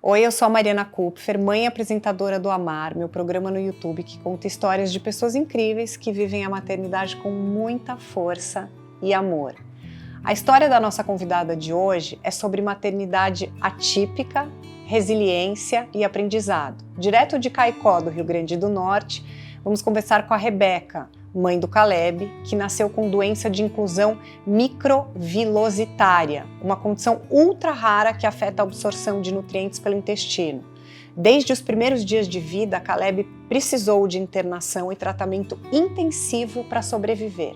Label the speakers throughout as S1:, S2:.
S1: Oi, eu sou a Mariana Kupfer, mãe e apresentadora do Amar, meu programa no YouTube que conta histórias de pessoas incríveis que vivem a maternidade com muita força e amor. A história da nossa convidada de hoje é sobre maternidade atípica, resiliência e aprendizado. Direto de Caicó, do Rio Grande do Norte, vamos conversar com a Rebeca, mãe do Caleb, que nasceu com doença de inclusão microvilositária, uma condição ultra rara que afeta a absorção de nutrientes pelo intestino. Desde os primeiros dias de vida, Caleb precisou de internação e tratamento intensivo para sobreviver.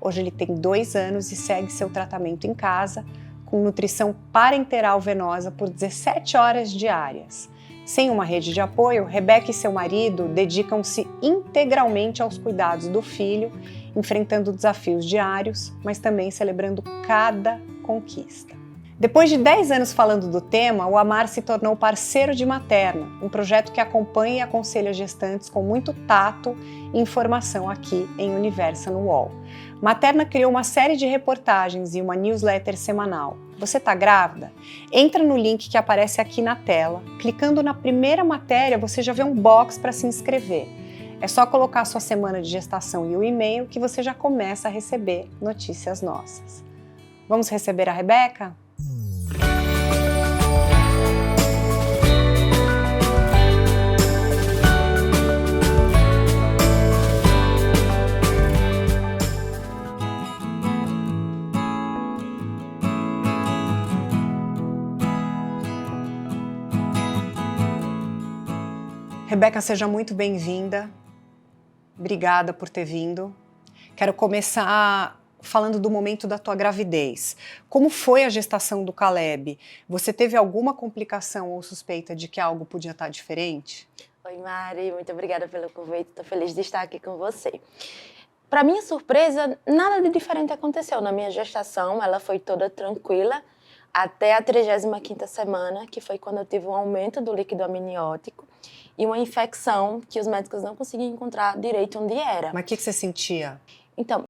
S1: Hoje ele tem 2 anos e segue seu tratamento em casa, com nutrição parenteral venosa por 17 horas diárias. Sem uma rede de apoio, Rebeca e seu marido dedicam-se integralmente aos cuidados do filho, enfrentando desafios diários, mas também celebrando cada conquista. Depois de 10 anos falando do tema, o Amar se tornou parceiro de Materna, um projeto que acompanha e aconselha gestantes com muito tato e informação aqui em Universa no UOL. Materna criou uma série de reportagens e uma newsletter semanal. Você está grávida? Entra no link que aparece aqui na tela. Clicando na primeira matéria, você já vê um box para se inscrever. É só colocar sua semana de gestação e o e-mail que você já começa a receber notícias nossas. Vamos receber a Rebeca? Rebeca, seja muito bem-vinda. Obrigada por ter vindo. Quero começar falando do momento da tua gravidez. Como foi a gestação do Caleb? Você teve alguma complicação ou suspeita de que algo podia estar diferente?
S2: Oi, Mari, muito obrigada pelo convite. Estou feliz de estar aqui com você. Para minha surpresa, nada de diferente aconteceu. Na minha gestação, ela foi toda tranquila até a 35ª semana, que foi quando eu tive um aumento do líquido amniótico e uma infecção que os médicos não conseguiam encontrar direito onde era.
S1: Mas o que você sentia?
S2: Então,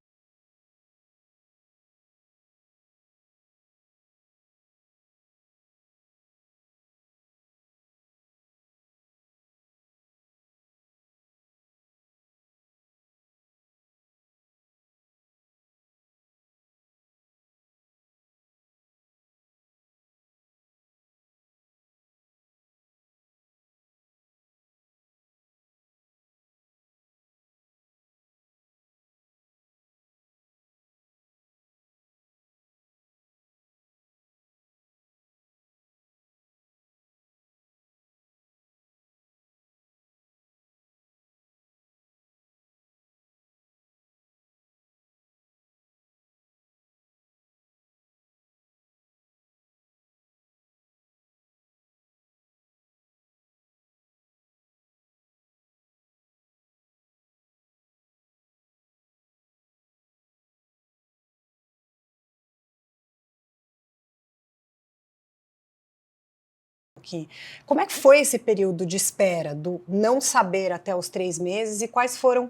S1: Como é que foi esse período de espera, do não saber até os 3 meses e quais foram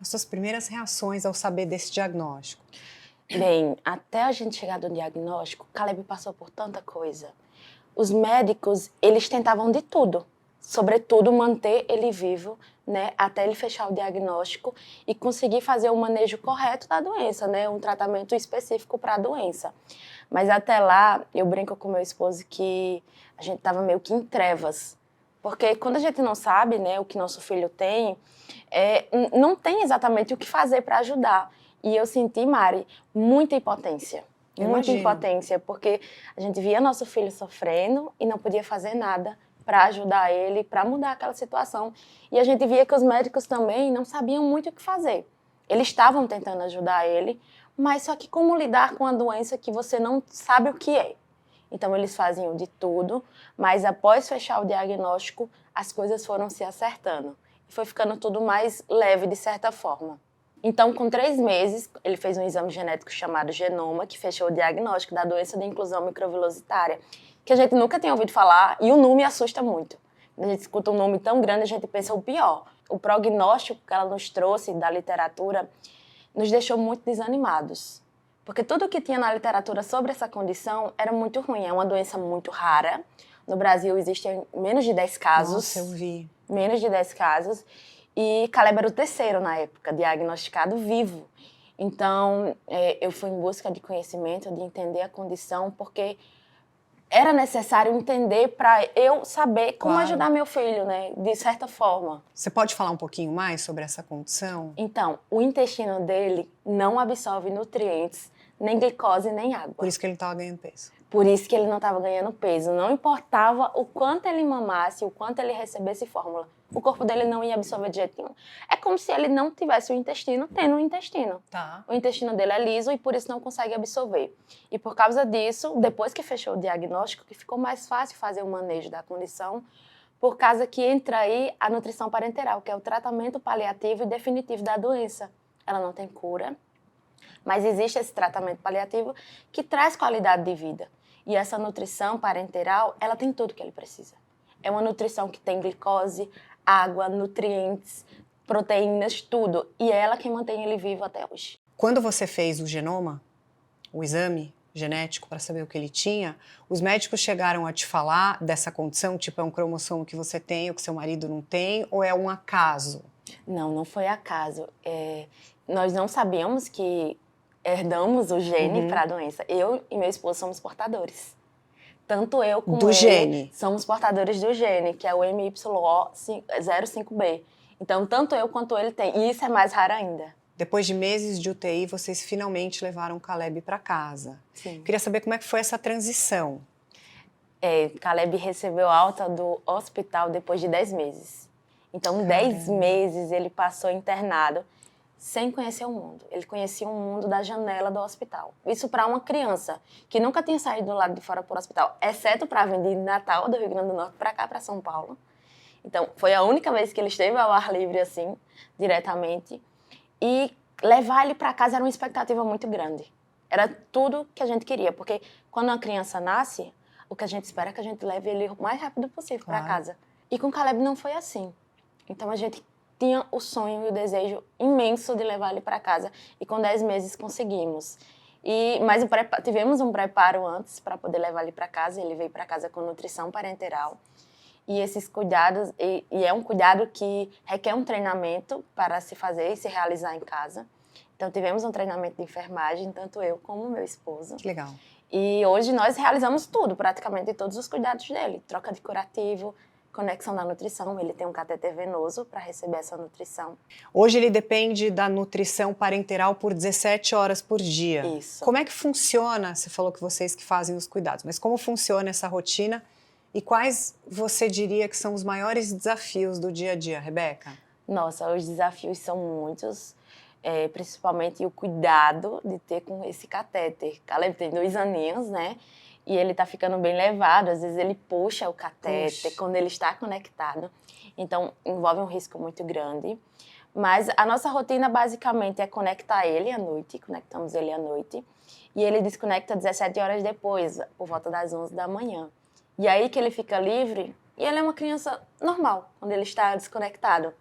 S1: as suas primeiras reações ao saber desse diagnóstico?
S2: bem, até a gente chegar no diagnóstico, Caleb passou por tanta coisa. Os médicos, eles tentavam de tudo, sobretudo manter ele vivo, né, até ele fechar o diagnóstico e conseguir fazer o manejo correto da doença, né, um tratamento específico para a doença. Mas até lá, eu brinco com meu esposo que a gente estava meio que em trevas, porque quando a gente não sabe, né, o que nosso filho tem, não tem exatamente o que fazer para ajudar. E eu senti, Mari, muita impotência. Muita impotência, porque a gente via nosso filho sofrendo e não podia fazer nada para ajudar ele, para mudar aquela situação. E a gente via que os médicos também não sabiam muito o que fazer. Eles estavam tentando ajudar ele, mas só que como lidar com uma doença que você não sabe o que é? Então eles faziam de tudo, mas após fechar o diagnóstico, as coisas foram se acertando. E foi ficando tudo mais leve de certa forma. Então, com 3 meses, ele fez um exame genético chamado genoma, que fechou o diagnóstico da doença de inclusão microvilositária, que a gente nunca tinha ouvido falar e o nome assusta muito. Quando a gente escuta um nome tão grande, a gente pensa o pior. O prognóstico que ela nos trouxe da literatura nos deixou muito desanimados. Porque tudo que tinha na literatura sobre essa condição era muito ruim. É uma doença muito rara, No Brasil existem menos de 10 casos.
S1: Nossa, eu vi.
S2: Menos de 10 casos. E Caleb era o terceiro na época, diagnosticado vivo. Então, eu fui em busca de conhecimento, de entender a condição, porque era necessário entender para eu saber como ajudar meu filho, né? De certa forma.
S1: Você pode falar um pouquinho mais sobre essa condição?
S2: Então, o intestino dele não absorve nutrientes, nem glicose, nem água.
S1: Por isso que ele estava ganhando peso.
S2: Por isso que ele não estava ganhando peso. Não importava o quanto ele mamasse, o quanto ele recebesse fórmula. O corpo dele não ia absorver de jeito nenhum. É como se ele não tivesse o intestino tendo um intestino.
S1: Tá.
S2: O intestino dele é liso e por isso não consegue absorver. E por causa disso, depois que fechou o diagnóstico, que ficou mais fácil fazer o manejo da condição, por causa que entra aí a nutrição parenteral, que é o tratamento paliativo e definitivo da doença. Ela não tem cura, mas existe esse tratamento paliativo que traz qualidade de vida. E essa nutrição parenteral, ela tem tudo que ele precisa. É uma nutrição que tem glicose, água, nutrientes, proteínas, tudo. E é ela que mantém ele vivo até hoje.
S1: Quando você fez o genoma, o exame genético para saber o que ele tinha, os médicos chegaram a te falar dessa condição, tipo é um cromossomo que você tem ou que seu marido não tem, ou é um acaso?
S2: Não, não foi acaso. Nós não sabíamos que herdamos o gene para a doença. Eu e meu esposo somos portadores. Tanto eu como ele
S1: gene.
S2: Somos portadores do gene, que é o MYO05B. Então, tanto eu quanto ele tem. E isso é mais raro ainda.
S1: Depois de meses de UTI, vocês finalmente levaram o Caleb para casa.
S2: Sim.
S1: Queria saber como é que foi essa transição.
S2: Caleb recebeu alta do hospital depois de 10 meses. Então, 10 meses ele passou internado sem conhecer o mundo. Ele conhecia o mundo da janela do hospital. Isso para uma criança que nunca tinha saído do lado de fora por hospital, exceto para vir de Natal, do Rio Grande do Norte, para cá, para São Paulo. Então, foi a única vez que ele esteve ao ar livre, assim, diretamente. E levar ele para casa era uma expectativa muito grande. Era tudo que a gente queria, porque quando uma criança nasce, o que a gente espera é que a gente leve ele o mais rápido possível para casa. E com o Caleb não foi assim. Então, a gente tinha o sonho e o desejo imenso de levar ele para casa. E com 10 meses conseguimos. Mas tivemos um preparo antes para poder levar ele para casa. Ele veio para casa com nutrição parenteral. E esses cuidados, e é um cuidado que requer um treinamento para se fazer e se realizar em casa. Então, tivemos um treinamento de enfermagem, tanto eu como meu esposo.
S1: Que legal.
S2: E hoje nós realizamos tudo, praticamente todos os cuidados dele. Troca de curativo, conexão da nutrição, ele tem um cateter venoso para receber essa nutrição.
S1: Hoje ele depende da nutrição parenteral por 17 horas por dia.
S2: Isso.
S1: Como é que funciona? Você falou que vocês que fazem os cuidados, mas como funciona essa rotina e quais você diria que são os maiores desafios do dia a dia, Rebeca?
S2: Nossa, os desafios são muitos, principalmente o cuidado de ter com esse catéter. Caleb tem 2 aninhos, né? E ele tá ficando bem levado, às vezes ele puxa o catéter quando ele está conectado. Então, envolve um risco muito grande. Mas a nossa rotina, basicamente, é conectar ele à noite, conectamos ele à noite. E ele desconecta 17 horas depois, por volta das 11 da manhã. E aí que ele fica livre, e ele é uma criança normal, quando ele está desconectado.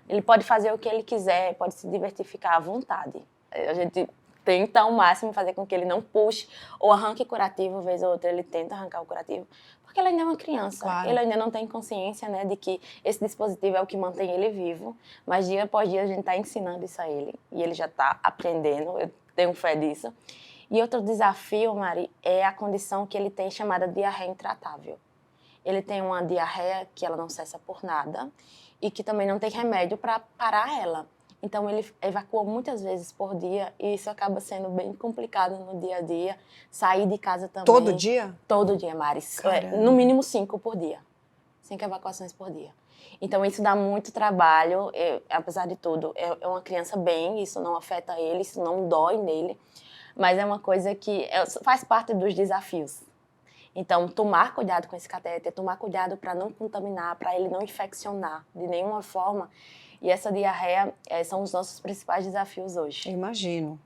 S2: Ele pode fazer o que ele quiser, pode se divertir, ficar à vontade. A gente tenta ao máximo fazer com que ele não puxe ou arranque curativo, vez ou outra ele tenta arrancar o curativo, porque ele ainda é uma criança.
S1: Claro.
S2: Ele ainda não tem consciência, né, de que esse dispositivo é o que mantém ele vivo, mas dia após dia a gente está ensinando isso a ele e ele já está aprendendo, eu tenho fé disso. E outro desafio, Mari, é a condição que ele tem chamada diarreia intratável. Ele tem uma diarreia que ela não cessa por nada e que também não tem remédio para parar ela. Então, ele evacua muitas vezes por dia e isso acaba sendo bem complicado no dia a dia. Sair de casa também.
S1: Todo dia?
S2: Todo dia, Maris. No mínimo 5 por dia. 5 evacuações por dia. Então, isso dá muito trabalho. Apesar de tudo, é uma criança bem, isso não afeta ele, isso não dói nele. Mas é uma coisa que faz parte dos desafios. Então, tomar cuidado com esse catéter, tomar cuidado para não contaminar, para ele não infeccionar de nenhuma forma. E essa diarreia são os nossos principais desafios hoje.
S1: Eu imagino.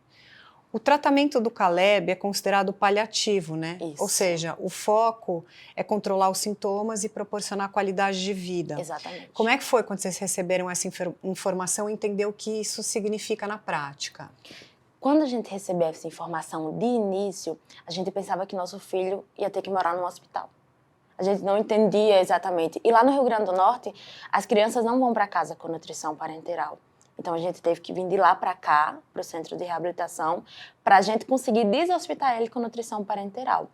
S1: O tratamento do Caleb é considerado paliativo, né?
S2: Isso.
S1: Ou seja, o foco é controlar os sintomas e proporcionar qualidade de vida.
S2: Exatamente.
S1: Como é que foi quando vocês receberam essa informação e entender o que isso significa na prática?
S2: Quando a gente recebeu essa informação de início, a gente pensava que nosso filho ia ter que morar no hospital. A gente não entendia exatamente. E lá no Rio Grande do Norte, as crianças não vão para casa com nutrição parenteral. Então, a gente teve que vir de lá para cá, para o centro de reabilitação, para a gente conseguir deshospitar ele com nutrição parenteral.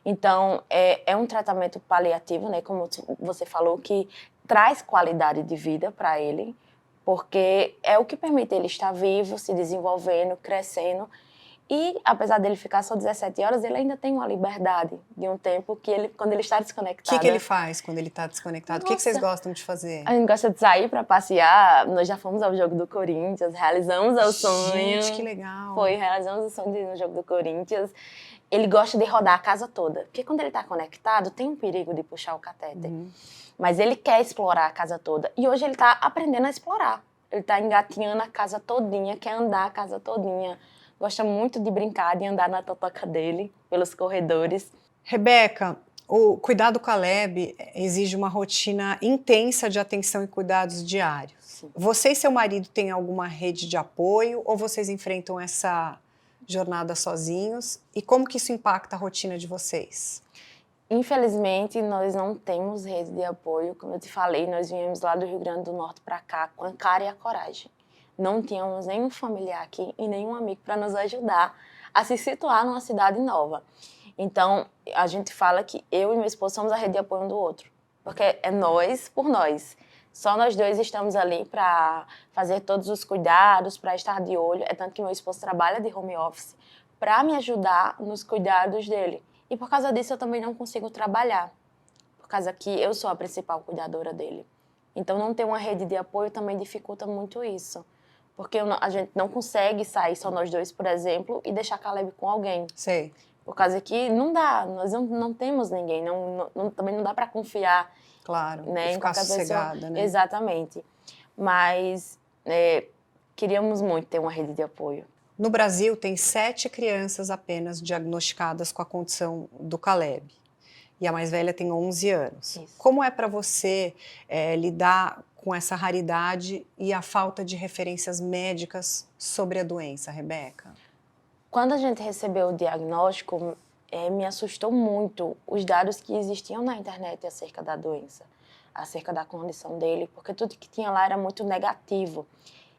S2: Então, é um tratamento paliativo, né, como você falou, que traz qualidade de vida para ele, porque é o que permite ele estar vivo, se desenvolvendo, crescendo. E, apesar dele ficar só 17 horas, ele ainda tem uma liberdade de um tempo que ele, quando ele está
S1: O
S2: desconectado...
S1: que ele faz quando ele está desconectado? O que vocês gostam de fazer?
S2: A gente gosta de sair para passear. Nós já fomos ao jogo do Corinthians, realizamos o sonho.
S1: Gente, que legal.
S2: Realizamos o sonho de ir no jogo do Corinthians. Ele gosta de rodar a casa toda. Porque quando ele está conectado, tem um perigo de puxar o catéter. Mas ele quer explorar a casa toda. E hoje ele está aprendendo a explorar. Ele está engatinhando a casa todinha, quer andar a casa todinha. Gosta muito de brincar, de andar na totoca dele, pelos corredores.
S1: Rebeca, o cuidar do Caleb exige uma rotina intensa de atenção e cuidados diários.
S2: Sim.
S1: Você e seu marido têm alguma rede de apoio ou vocês enfrentam essa jornada sozinhos? E como que isso impacta a rotina de vocês?
S2: Infelizmente, nós não temos rede de apoio. Como eu te falei, nós viemos lá do Rio Grande do Norte para cá com a cara e a coragem. Não tínhamos nenhum familiar aqui e nenhum amigo para nos ajudar a se situar numa cidade nova. Então, a gente fala que eu e meu esposo somos a rede de apoio um do outro. Porque é nós por nós. Só nós dois estamos ali para fazer todos os cuidados, para estar de olho. É tanto que meu esposo trabalha de home office para me ajudar nos cuidados dele. E por causa disso eu também não consigo trabalhar. Por causa que eu sou a principal cuidadora dele. Então, não ter uma rede de apoio também dificulta muito isso. Porque a gente não consegue sair só nós dois, por exemplo, e deixar Caleb com alguém.
S1: Sei.
S2: Por causa que não dá, nós não temos ninguém, também não dá para confiar.
S1: Claro,
S2: Né,
S1: ficar
S2: em qualquer
S1: sossegada,
S2: pessoa.
S1: né?
S2: Exatamente. Mas queríamos muito ter uma rede de apoio.
S1: No Brasil, tem 7 crianças apenas diagnosticadas com a condição do Caleb. E a mais velha tem 11 anos.
S2: Isso.
S1: Como é para você lidar com essa raridade e a falta de referências médicas sobre a doença, Rebeca?
S2: Quando a gente recebeu o diagnóstico, me assustou muito os dados que existiam na internet acerca da doença, acerca da condição dele, porque tudo que tinha lá era muito negativo.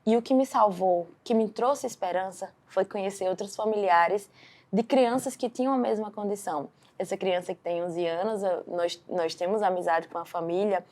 S2: E o que me salvou, que me trouxe esperança, foi conhecer outros familiares de crianças que tinham a mesma condição. Essa criança que tem 11 anos, nós temos amizade com a família,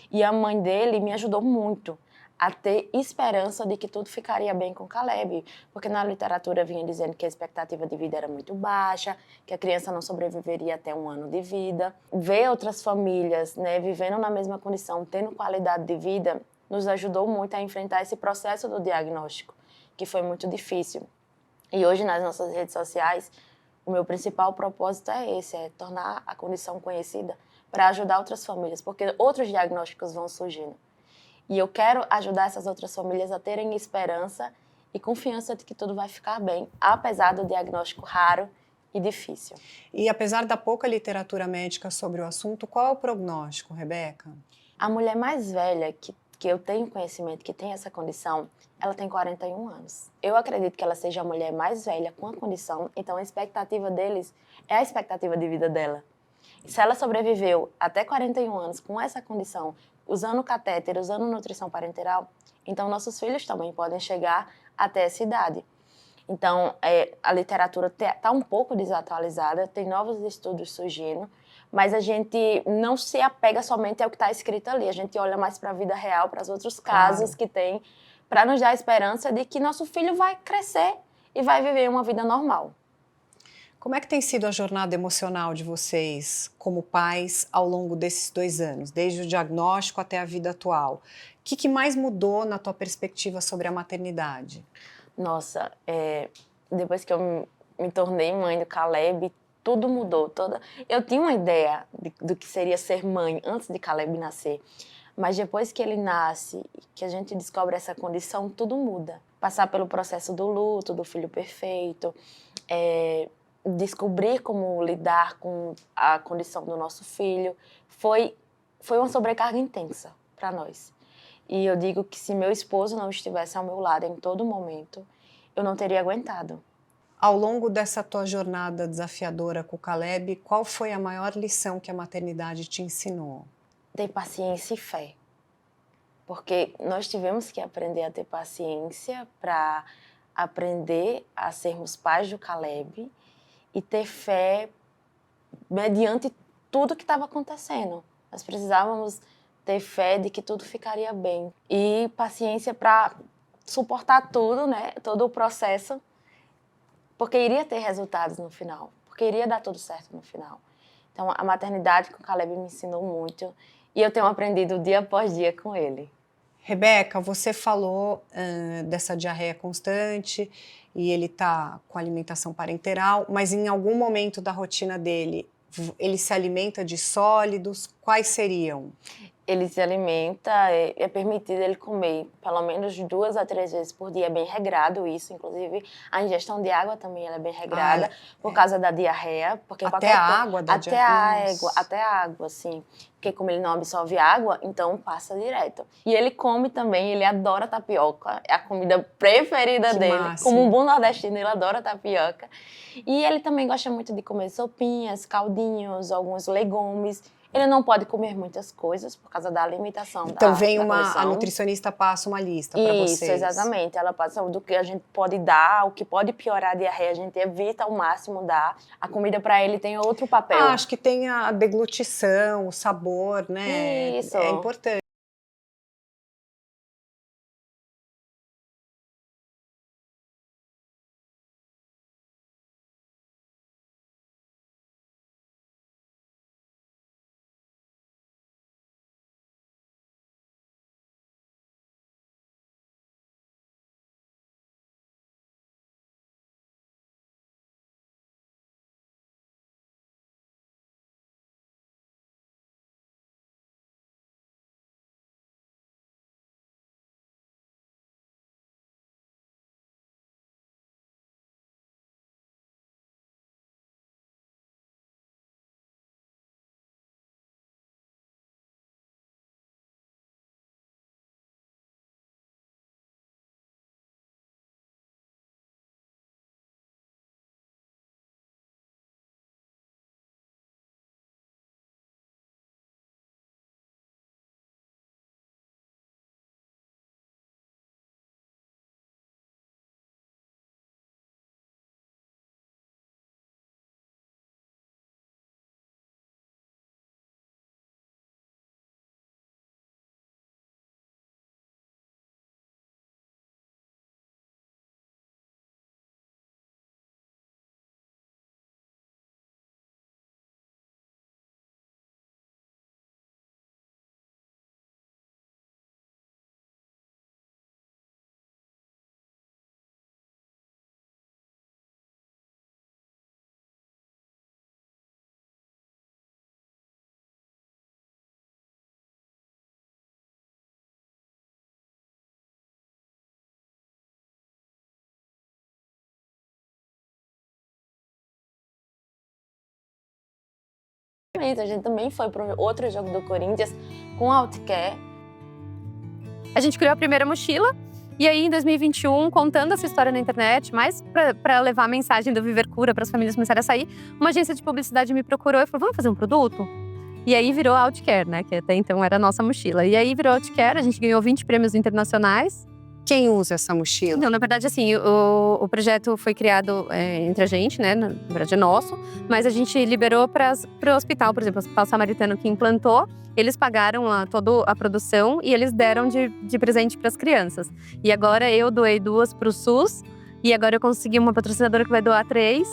S2: e a mãe dele me ajudou muito a ter esperança de que tudo ficaria bem com Caleb, porque na literatura vinha dizendo que a expectativa de vida era muito baixa, que a criança não sobreviveria até 1 ano de vida. Ver outras famílias, né, vivendo na mesma condição, tendo qualidade de vida, nos ajudou muito a enfrentar esse processo do diagnóstico, que foi muito difícil. E hoje, nas nossas redes sociais, o meu principal propósito é esse, é tornar a condição conhecida para ajudar outras famílias, porque outros diagnósticos vão surgindo. E eu quero ajudar essas outras famílias a terem esperança e confiança de que tudo vai ficar bem, apesar do diagnóstico raro e difícil.
S1: E apesar da pouca literatura médica sobre o assunto, qual é o prognóstico, Rebeca?
S2: A mulher mais velha que eu tenho conhecimento que tem essa condição, ela tem 41 anos. Eu acredito que ela seja a mulher mais velha com a condição, então a expectativa deles é a expectativa de vida dela. E se ela sobreviveu até 41 anos com essa condição, usando catéter, usando nutrição parenteral, então nossos filhos também podem chegar até essa idade. Então, a literatura está um pouco desatualizada, tem novos estudos surgindo, mas a gente não se apega somente ao que está escrito ali, a gente olha mais para a vida real, para os outros casos que tem, para nos dar a esperança de que nosso filho vai crescer e vai viver uma vida normal.
S1: Como é que tem sido a jornada emocional de vocês como pais ao longo desses 2 anos, desde o diagnóstico até a vida atual? O que mais mudou na tua perspectiva sobre a maternidade?
S2: Nossa, depois que eu me tornei mãe do Caleb, tudo mudou. Eu tinha uma ideia do que seria ser mãe antes de Caleb nascer, mas depois que ele nasce, que a gente descobre essa condição, tudo muda. Passar pelo processo do luto, do filho perfeito, descobrir como lidar com a condição do nosso filho, foi uma sobrecarga intensa para nós. E eu digo que se meu esposo não estivesse ao meu lado em todo momento, eu não teria aguentado.
S1: Ao longo dessa tua jornada desafiadora com o Caleb, qual foi a maior lição que a maternidade te ensinou?
S2: Ter paciência e fé. Porque nós tivemos que aprender a ter paciência para aprender a sermos pais do Caleb e ter fé mediante tudo que estava acontecendo. Nós precisávamos ter fé de que tudo ficaria bem e paciência para suportar tudo, né? Todo o processo, porque iria ter resultados no final, porque iria dar tudo certo no final. Então, a maternidade com o Caleb me ensinou muito e eu tenho aprendido dia após dia com ele.
S1: Rebeca, você falou dessa diarreia constante e ele está com alimentação parenteral, mas em algum momento da rotina dele, ele se alimenta de sólidos? Quais seriam?
S2: Ele se alimenta, é permitido ele comer pelo menos 2 a 3 vezes por dia, é bem regrado isso, inclusive a ingestão de água também ela é bem regrada, por causa da diarreia. Porque
S1: até a água da diarreia?
S2: Até a água, sim. Porque como ele não absorve água, então passa direto. E ele come também, ele adora tapioca, é a comida preferida dele.
S1: Máximo.
S2: Como um bom nordestino, ele adora tapioca. E ele também gosta muito de comer sopinhas, caldinhos, alguns legumes. Ele não pode comer muitas coisas por causa da alimentação.
S1: Então vem a nutricionista passa uma lista para vocês.
S2: Isso, exatamente. Ela passa do que a gente pode dar, o que pode piorar a diarreia, a gente evita ao máximo dar. A comida para ele tem outro papel.
S1: Acho que tem a deglutição, o sabor, né?
S2: Isso.
S1: É importante.
S2: A gente também foi para outro jogo do Corinthians com a Outcare.
S3: A gente criou a primeira mochila e aí em 2021, contando essa história na internet, mais para levar a mensagem do Viver Cura para as famílias começarem a sair, uma agência de publicidade me procurou e falou, vamos fazer um produto? E aí virou a Outcare, né? Que até então era a nossa mochila. E aí virou a Outcare, a gente ganhou 20 prêmios internacionais.
S1: Quem usa essa mochila?
S3: Não, na verdade, assim, o projeto foi criado entre a gente, né? Na verdade é nosso, mas a gente liberou para o hospital, por exemplo, o Hospital Samaritano que implantou, eles pagaram toda a produção e eles deram de presente para as crianças. E agora eu doei 2 para o SUS e agora eu consegui uma patrocinadora que vai doar 3.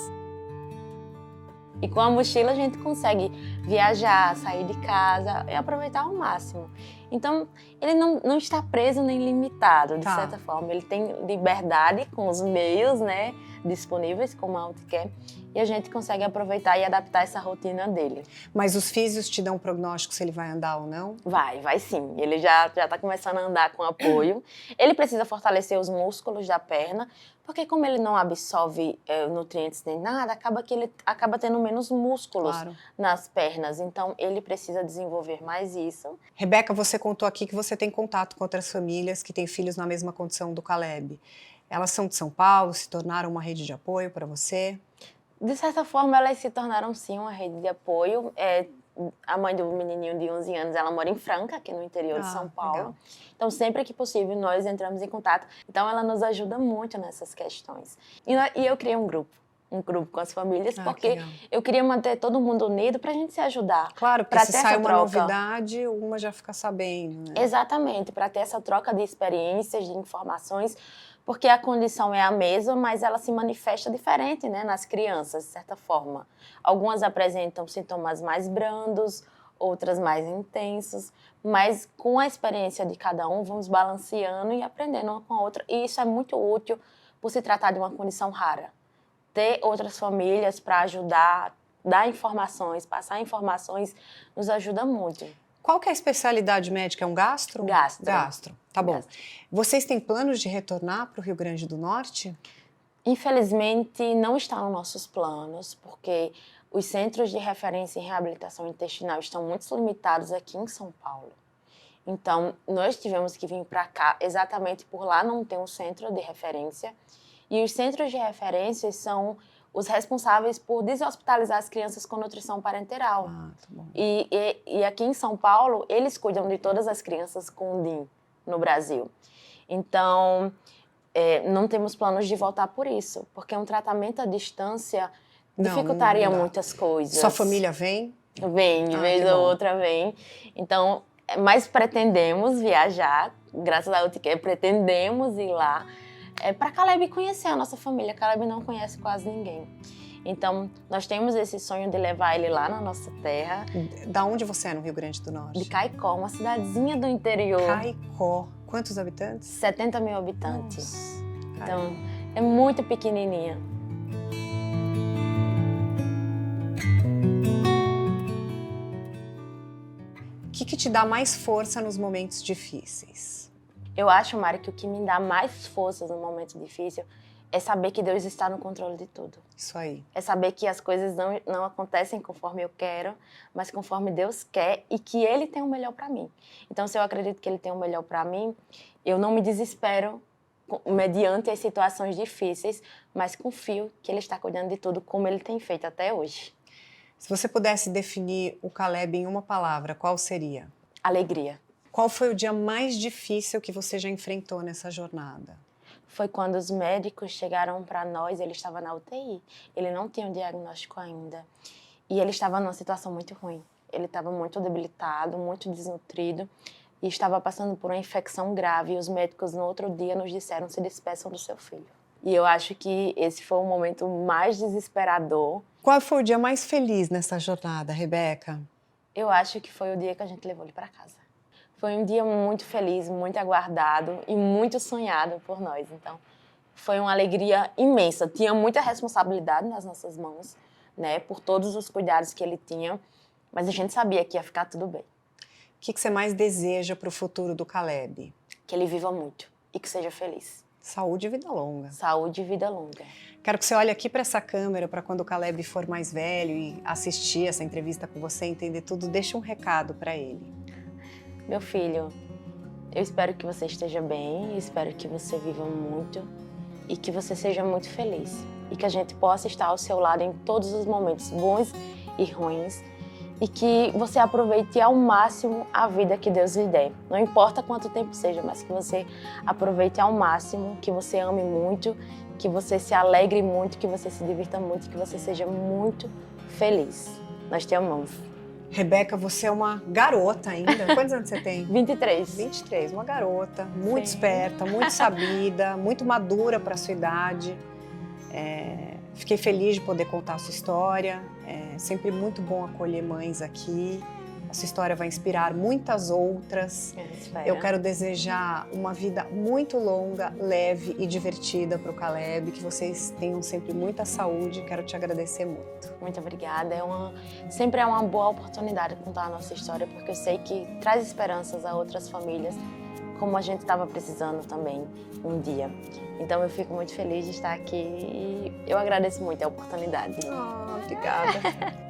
S2: E com a mochila a gente consegue viajar, sair de casa e aproveitar ao máximo. Então, ele não está preso nem limitado, de certa forma. Ele tem liberdade com os meios, né, disponíveis, como a Outcare, e a gente consegue aproveitar e adaptar essa rotina dele.
S1: Mas os físios te dão um prognóstico se ele vai andar ou não?
S2: Vai sim. Ele já está começando a andar com apoio. Ele precisa fortalecer os músculos da perna, porque como ele não absorve nutrientes nem nada, acaba que ele acaba tendo menos músculos nas pernas. Então, ele precisa desenvolver mais isso.
S1: Rebeca, você contou aqui que você tem contato com outras famílias que têm filhos na mesma condição do Caleb. Elas são de São Paulo, se tornaram uma rede de apoio para você?
S2: De certa forma, elas se tornaram, sim, uma rede de apoio. A mãe do menininho de 11 anos, ela mora em Franca, aqui no interior de São Paulo.
S1: Legal.
S2: Então, sempre que possível, nós entramos em contato. Então, ela nos ajuda muito nessas questões. E eu criei um grupo com as famílias, porque eu queria manter todo mundo unido para a gente se ajudar.
S1: Claro, porque
S2: pra
S1: se
S2: ter
S1: sai
S2: essa
S1: uma
S2: troca.
S1: novidade, uma já fica sabendo, né?
S2: Exatamente, para ter essa troca de experiências, de informações, porque a condição é a mesma, mas ela se manifesta diferente, né, nas crianças, de certa forma. Algumas apresentam sintomas mais brandos, outras mais intensos, mas com a experiência de cada um, vamos balanceando e aprendendo uma com a outra. E isso é muito útil por se tratar de uma condição rara. Ter outras famílias para ajudar, dar informações, passar informações, nos ajuda muito.
S1: Qual que é a especialidade médica? É um gastro?
S2: Gastro.
S1: Gastro, tá bom.
S2: Gastro.
S1: Vocês têm planos de retornar para o Rio Grande do Norte?
S2: Infelizmente, não está nos nossos planos, porque os centros de referência em reabilitação intestinal estão muito limitados aqui em São Paulo. Então, nós tivemos que vir para cá exatamente por lá não ter um centro de referência. E os centros de referência são os responsáveis por deshospitalizar as crianças com nutrição parenteral.
S1: Tá bom.
S2: E aqui em São Paulo, eles cuidam de todas as crianças com DIN no Brasil. Então, não temos planos de voltar por isso, porque um tratamento à distância dificultaria muitas coisas.
S1: Sua família vem?
S2: Vem, de vez ou outra vem. Então, mas pretendemos viajar, graças à UTQ, pretendemos ir lá, para Caleb conhecer a nossa família. Caleb não conhece quase ninguém. Então, nós temos esse sonho de levar ele lá na nossa terra.
S1: Da onde você é, no Rio Grande do Norte?
S2: De Caicó, uma cidadezinha do interior.
S1: Caicó. Quantos habitantes?
S2: 70 mil habitantes.
S1: Nossa.
S2: Então, é muito pequenininha.
S1: O que te dá mais força nos momentos difíceis?
S2: Eu acho, Mari, que o que me dá mais forças no momento difícil é saber que Deus está no controle de tudo.
S1: Isso aí.
S2: É saber que as coisas não acontecem conforme eu quero, mas conforme Deus quer e que Ele tem o melhor para mim. Então, se eu acredito que Ele tem o melhor para mim, eu não me desespero mediante as situações difíceis, mas confio que Ele está cuidando de tudo como Ele tem feito até hoje.
S1: Se você pudesse definir o Caleb em uma palavra, qual seria?
S2: Alegria.
S1: Qual foi o dia mais difícil que você já enfrentou nessa jornada?
S2: Foi quando os médicos chegaram para nós, ele estava na UTI, ele não tinha um diagnóstico ainda. E ele estava numa situação muito ruim. Ele estava muito debilitado, muito desnutrido e estava passando por uma infecção grave. E os médicos, no outro dia, nos disseram: se despeçam do seu filho. E eu acho que esse foi o momento mais desesperador.
S1: Qual foi o dia mais feliz nessa jornada, Rebeca?
S2: Eu acho que foi o dia que a gente levou ele para casa. Foi um dia muito feliz, muito aguardado e muito sonhado por nós. Então, foi uma alegria imensa. Tinha muita responsabilidade nas nossas mãos, né, por todos os cuidados que ele tinha, mas a gente sabia que ia ficar tudo bem.
S1: O que você mais deseja para o futuro do Caleb?
S2: Que ele viva muito e que seja feliz.
S1: Saúde e vida longa.
S2: Saúde e vida longa.
S1: Quero que você olhe aqui para essa câmera, para quando o Caleb for mais velho e assistir essa entrevista com você, entender tudo, deixa um recado para ele.
S2: Meu filho, eu espero que você esteja bem, espero que você viva muito e que você seja muito feliz. E que a gente possa estar ao seu lado em todos os momentos bons e ruins e que você aproveite ao máximo a vida que Deus lhe der. Não importa quanto tempo seja, mas que você aproveite ao máximo, que você ame muito, que você se alegre muito, que você se divirta muito, que você seja muito feliz. Nós te amamos.
S1: Rebeca, você é uma garota ainda. Quantos anos você tem?
S2: 23.
S1: 23, uma garota, muito
S2: Sim.
S1: esperta, muito sabida, muito madura para a sua idade. Fiquei feliz de poder contar a sua história. É sempre muito bom acolher mães aqui. A sua história vai inspirar muitas outras. Eu quero desejar uma vida muito longa, leve e divertida para o Caleb, que vocês tenham sempre muita saúde. Quero te agradecer muito.
S2: Muito obrigada. Sempre é uma boa oportunidade contar a nossa história, porque eu sei que traz esperanças a outras famílias, como a gente estava precisando também um dia. Então eu fico muito feliz de estar aqui e eu agradeço muito a oportunidade.
S1: Obrigada.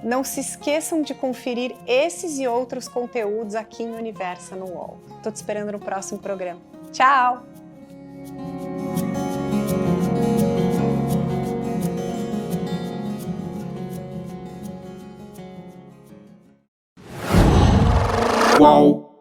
S1: Não se esqueçam de conferir esses e outros conteúdos aqui no Universa no UOL. Tô te esperando no próximo programa. Tchau!
S4: UOL.